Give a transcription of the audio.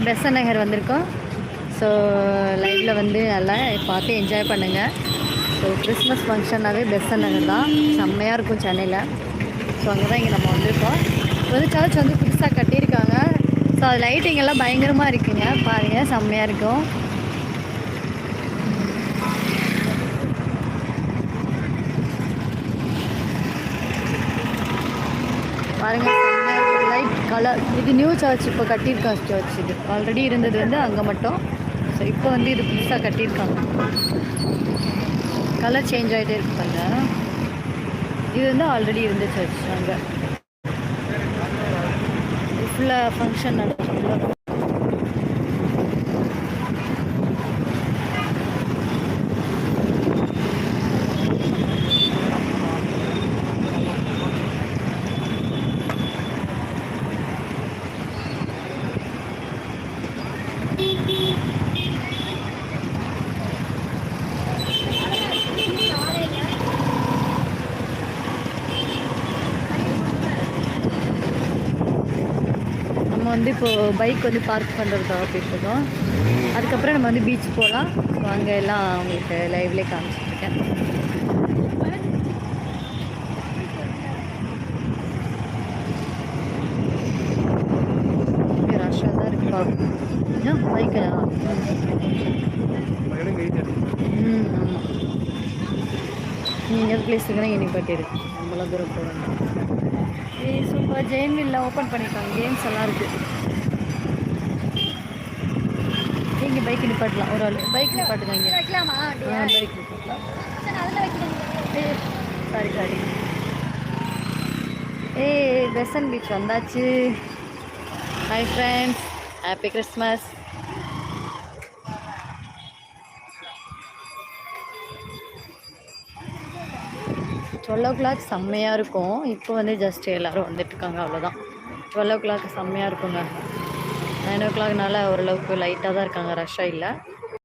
பெசன் நகர் வந்திருக்கோம். ஸோ லைவில் வந்து நல்லா பார்த்து என்ஜாய் பண்ணுங்கள். ஸோ கிறிஸ்மஸ் ஃபங்க்ஷன்னாகவே பெசன் நகர் தான், செம்மையாக இருக்கும் சென்னையில். ஸோ அங்கே தான் இங்கே நம்ம வந்திருக்கோம். வந்து சர்ச் வந்து புதுசாக கட்டியிருக்காங்க. ஸோ அது லைட்டிங் எல்லாம் பயங்கரமாக இருக்குங்க, பாருங்கள் செம்மையாக இருக்கும். பாருங்கள் லைட் கலர். இது நியூ சர்ச், இப்போ கட்டியிருக்காங்க சர்ச். இது ஆல்ரெடி இருந்தது வந்து அங்கே மட்டும். ஸோ இப்போ வந்து இது புதுசாக கட்டியிருக்காங்க. கலர் சேஞ்ச் ஆகிட்டே இருக்கு பாருங்க. இது வந்து ஆல்ரெடி இருந்த சர்ச். அங்கே ஃபுல்லாக ஃபங்க்ஷன் நடக்கும். வந்து இப்போது பைக் வந்து பார்க் பண்ணுறதுக்காக போயிட்டுருக்கோம். அதுக்கப்புறம் நம்ம வந்து பீச் போகலாம். ஸோ அங்கே எல்லாம் உங்களுக்கு லைவ்லேயே காமிச்சிட்ருக்கேன். ரஷ்ஷாக தான் இருக்குப்பா பைக்கு. ஆமாம், நீங்கள் பிளேஸ் இருக்குன்னா இனி பட்டி இருக்கு, நம்மளாம் தூரம் போகணும். சூப்பர். ஜெயின்வில்ல ஓப்பன் பண்ணியிருக்காங்க, கேம்ஸ் எல்லாம் இருக்குது. நீங்கள் பைக் நிப்பாட்டலாம், ஒரு ஆள் பைக் நிப்பாட்டுங்க இங்கே. பைக் நிப்பாட்டலாம். சாரி. பெசன் பீச் வந்தாச்சு. Hi friends, happy Christmas. $12 செம்மையாக இருக்கும். இப்போ வந்து ஜஸ்ட் எல்லோரும் வந்துட்டுருக்காங்க, அவ்வளோதான். $12 செம்மையாக இருக்குங்க. 9 ஓரளவுக்கு லைட்டாக தான் இருக்காங்க, ரஷ்ஷாக இல்லை.